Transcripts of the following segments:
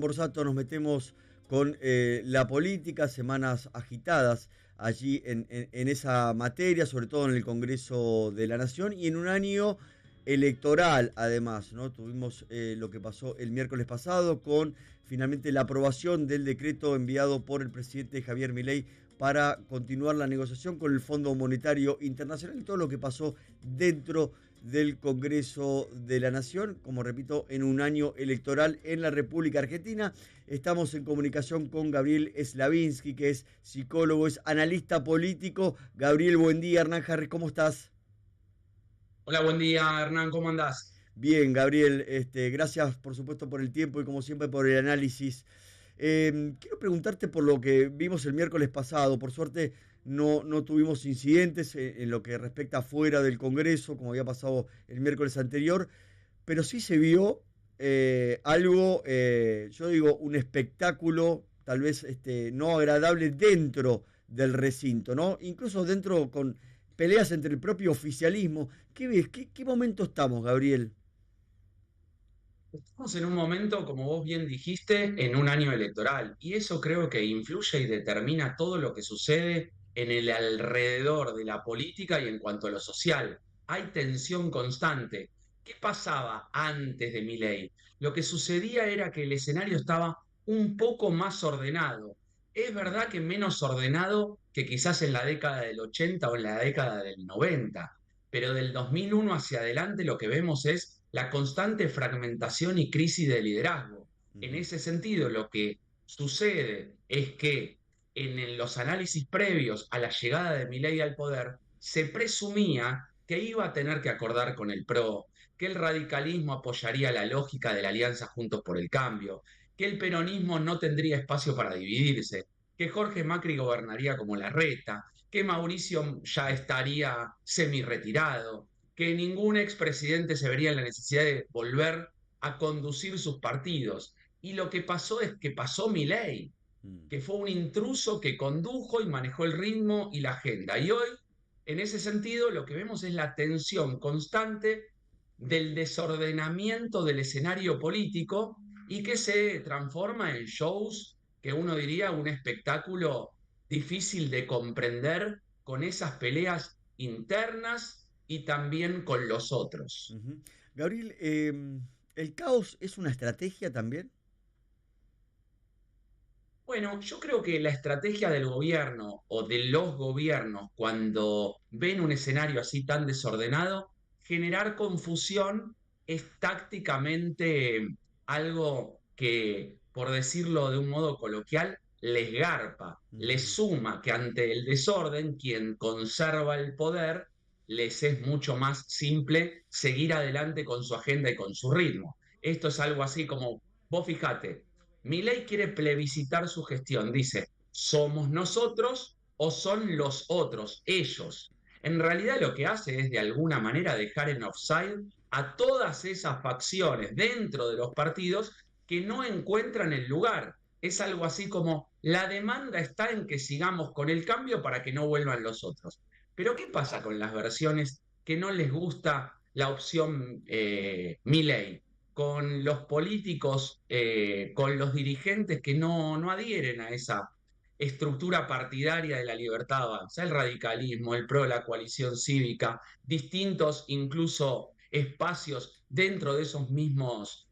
Borsato nos metemos con la política, semanas agitadas allí en esa materia, sobre todo en el Congreso de la Nación y en un año electoral además, ¿no? Tuvimos lo que pasó el miércoles pasado con finalmente la aprobación del decreto enviado por el presidente Javier Milei para continuar la negociación con el Fondo Monetario Internacional y todo lo que pasó dentro del Congreso de la Nación, como repito, en un año electoral en la República Argentina. Estamos en comunicación con Gabriel Slavinsky, que es psicólogo, es analista político. Gabriel, buen día. Hernán Harris, ¿cómo estás? Hola, buen día, Hernán, ¿cómo andás? Bien, Gabriel, gracias por supuesto por el tiempo y como siempre por el análisis. Quiero preguntarte por lo que vimos el miércoles pasado. Por suerte no tuvimos incidentes en lo que respecta fuera del Congreso, como había pasado el miércoles anterior, pero sí se vio algo, yo digo, un espectáculo tal vez no agradable dentro del recinto, ¿no? Incluso dentro con peleas entre el propio oficialismo. ¿Qué ves? ¿Qué momento estamos, Gabriel? Estamos en un momento, como vos bien dijiste, en un año electoral y eso creo que influye y determina todo lo que sucede en el alrededor de la política y en cuanto a lo social. Hay tensión constante. ¿Qué pasaba antes de Milei? Lo que sucedía era que el escenario estaba un poco más ordenado. Es verdad que menos ordenado que quizás en la década del 80 o en la década del 90, pero del 2001 hacia adelante lo que vemos es la constante fragmentación y crisis de liderazgo. En Ujú. ese sentido, lo que sucede es que en los análisis previos a la llegada de Milei al poder, se presumía que iba a tener que acordar con el PRO, que el radicalismo apoyaría la lógica de la alianza Juntos por el Cambio, que el peronismo no tendría espacio para dividirse, que Jorge Macri gobernaría como la reta, que Mauricio ya estaría semi-retirado, que ningún expresidente se vería en la necesidad de volver a conducir sus partidos. Y lo que pasó es que pasó Milei, Mm. que fue un intruso que condujo y manejó el ritmo y la agenda. Y hoy, en ese sentido, lo que vemos es la tensión constante del desordenamiento del escenario político y que se transforma en shows que uno diría un espectáculo difícil de comprender con esas peleas internas y también con los otros. Ujú. Gabriel, ¿el caos es una estrategia también? Bueno, yo creo que la estrategia del gobierno o de los gobiernos cuando ven un escenario así tan desordenado, generar confusión es tácticamente algo que, por decirlo de un modo coloquial, les garpa, les Ujú. suma que ante el desorden, quien conserva el poder, les es mucho más simple seguir adelante con su agenda y con su ritmo. Esto es algo así como, vos fijate, Milei quiere plebiscitar su gestión. Dice, ¿somos nosotros o son los otros, ellos? En realidad lo que hace es de alguna manera dejar en offside a todas esas facciones dentro de los partidos que no encuentran el lugar. Es algo así como la demanda está en que sigamos con el cambio para que no vuelvan los otros. Pero ¿qué pasa con las versiones que no les gusta la opción Milei? Con los políticos, con los dirigentes que no adhieren a esa estructura partidaria de la libertad avanza, el radicalismo, el PRO, la coalición cívica, distintos incluso espacios dentro de esos mismos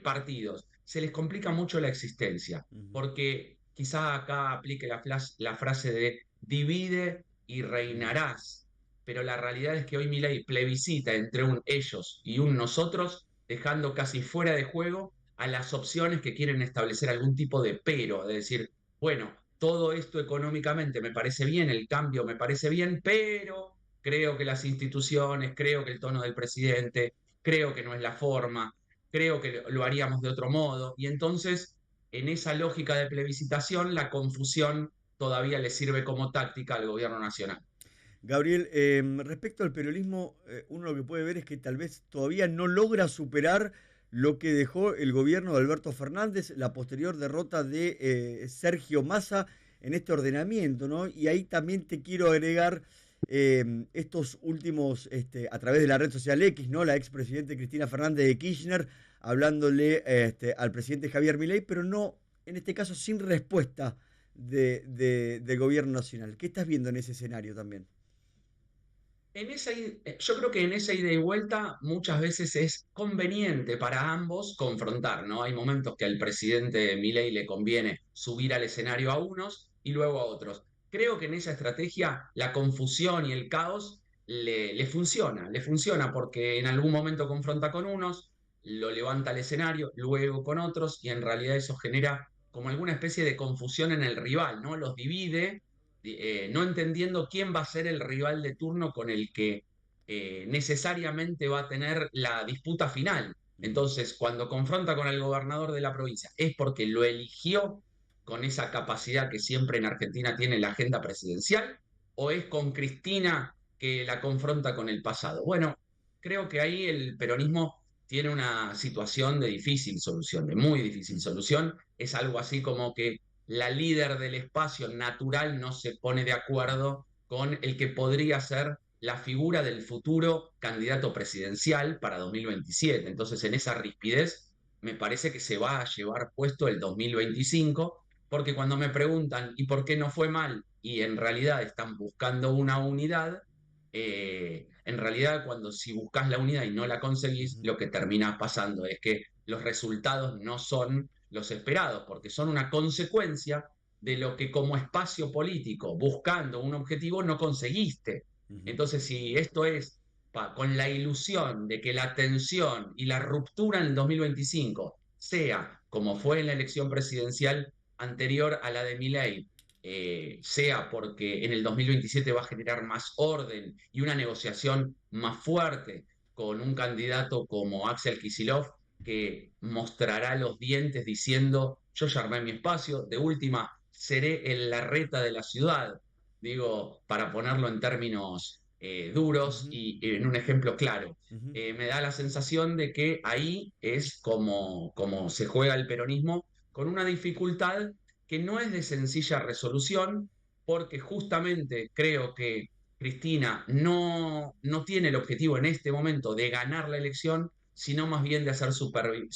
partidos. Se les complica mucho la existencia, Ujú. porque quizá acá aplique la frase de divide y Mm. reinarás, pero la realidad es que hoy Milei plebiscita entre un ellos y un nosotros, dejando casi fuera de juego a las opciones que quieren establecer algún tipo de pero, de decir, bueno, todo esto económicamente me parece bien, el cambio me parece bien, pero creo que las instituciones, creo que el tono del presidente, creo que no es la forma, creo que lo haríamos de otro modo. Y entonces, en esa lógica de plebiscitación, la confusión todavía le sirve como táctica al gobierno nacional. Gabriel, respecto al peronismo, uno lo que puede ver es que tal vez todavía no logra superar lo que dejó el gobierno de Alberto Fernández, la posterior derrota de Sergio Massa en este ordenamiento, ¿no? Y ahí también te quiero agregar estos últimos, a través de la red social X, ¿no? La expresidente Cristina Fernández de Kirchner hablándole al presidente Javier Milei, pero no, en este caso, sin respuesta del gobierno nacional. ¿Qué estás viendo en ese escenario también? Yo creo que en esa ida y vuelta muchas veces es conveniente para ambos confrontar, ¿no? Hay momentos que al presidente Milei le conviene subir al escenario a unos y luego a otros. Creo que en esa estrategia la confusión y el caos le funciona porque en algún momento confronta con unos, lo levanta al escenario, luego con otros y en realidad eso genera como alguna especie de confusión en el rival, ¿no? Los divide no entendiendo quién va a ser el rival de turno con el que necesariamente va a tener la disputa final. Entonces, cuando confronta con el gobernador de la provincia, ¿es porque lo eligió con esa capacidad que siempre en Argentina tiene la agenda presidencial? ¿O es con Cristina que la confronta con el pasado? Bueno, creo que ahí el peronismo tiene una situación de difícil solución, de muy difícil solución. Es algo así como que la líder del espacio natural no se pone de acuerdo con el que podría ser la figura del futuro candidato presidencial para 2027. Entonces, en esa rispidez, me parece que se va a llevar puesto el 2025, porque cuando me preguntan, ¿y por qué no fue mal? Y en realidad están buscando una unidad, en realidad cuando si buscas la unidad y no la conseguís, lo que termina pasando es que los resultados no son los esperados, porque son una consecuencia de lo que como espacio político, buscando un objetivo, no conseguiste. Ujú. Entonces, si esto es con la ilusión de que la tensión y la ruptura en el 2025 sea como fue en la elección presidencial anterior a la de Milei, sea porque en el 2027 va a generar más orden y una negociación más fuerte con un candidato como Axel Kicillof, que mostrará los dientes diciendo, yo ya armé mi espacio, de última seré el Larreta de la ciudad, digo, para ponerlo en términos duros Ujú. y en un ejemplo claro. Ujú. Me da la sensación de que ahí es como se juega el peronismo, con una dificultad que no es de sencilla resolución, porque justamente creo que Cristina no tiene el objetivo en este momento de ganar la elección, sino más bien de hacer sobrevivir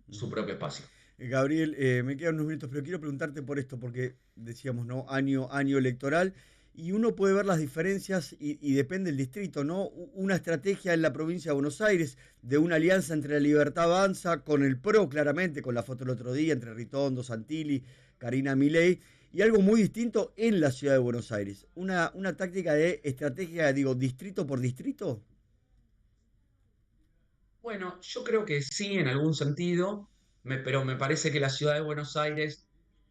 su Ujú. propio espacio. Gabriel, me quedan unos minutos, pero quiero preguntarte por esto, porque decíamos, ¿no? Año electoral, y uno puede ver las diferencias y depende del distrito, ¿no? Una estrategia en la provincia de Buenos Aires de una alianza entre la Libertad Avanza con el PRO, claramente, con la foto el otro día entre Ritondo, Santilli, Karina Milei, y algo muy distinto en la ciudad de Buenos Aires. Una táctica de estrategia, digo, distrito por distrito. Bueno, yo creo que sí, en algún sentido, pero me parece que la ciudad de Buenos Aires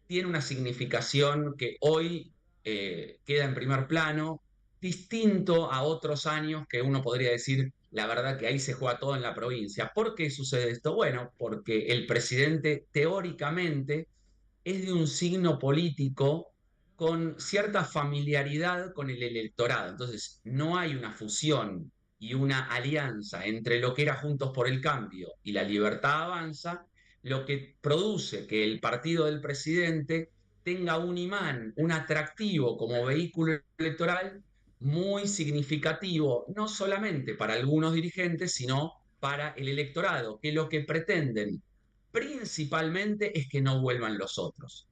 tiene una significación que hoy queda en primer plano, distinto a otros años que uno podría decir, la verdad que ahí se juega todo en la provincia. ¿Por qué sucede esto? Bueno, porque el presidente teóricamente es de un signo político con cierta familiaridad con el electorado. Entonces, no hay una fusión y una alianza entre lo que era Juntos por el Cambio y la Libertad Avanza, lo que produce que el partido del presidente tenga un imán, un atractivo como vehículo electoral muy significativo, no solamente para algunos dirigentes, sino para el electorado, que lo que pretenden principalmente es que no vuelvan los otros.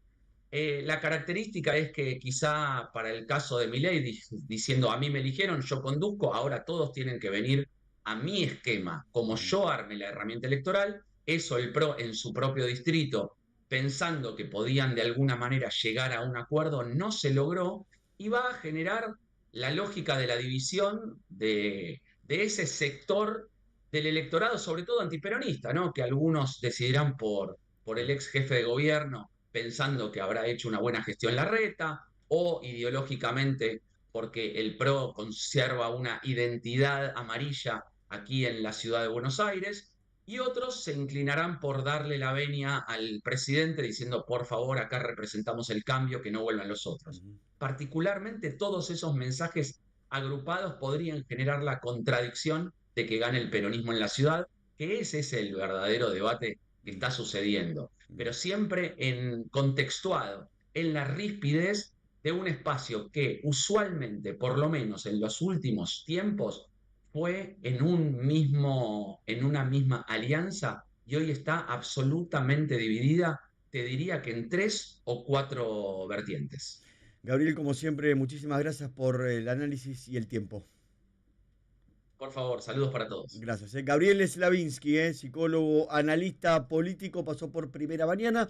La característica es que quizá para el caso de Milei, diciendo a mí me eligieron, yo conduzco, ahora todos tienen que venir a mi esquema, como Ujú. yo arme la herramienta electoral, eso el PRO en su propio distrito, pensando que podían de alguna manera llegar a un acuerdo, no se logró y va a generar la lógica de la división de ese sector del electorado, sobre todo antiperonista, ¿no? Que algunos decidirán por el ex jefe de gobierno pensando que habrá hecho una buena gestión Larreta, o ideológicamente porque el PRO conserva una identidad amarilla aquí en la ciudad de Buenos Aires, y otros se inclinarán por darle la venia al presidente diciendo, por favor, acá representamos el cambio, que no vuelvan los otros. Ujú. Particularmente todos esos mensajes agrupados podrían generar la contradicción de que gane el peronismo en la ciudad, que ese es el verdadero debate que está Bien, sucediendo, pero bien. siempre contextuado en la rispidez de un espacio que usualmente, por lo menos en los últimos tiempos, fue en una misma alianza y hoy está absolutamente dividida, te diría que en 3 o 4 vertientes. Gabriel, como siempre, muchísimas gracias por el análisis y el tiempo. Por favor, saludos para todos. Gracias. Gabriel Slavinsky, psicólogo, analista político, pasó por Primera Mañana.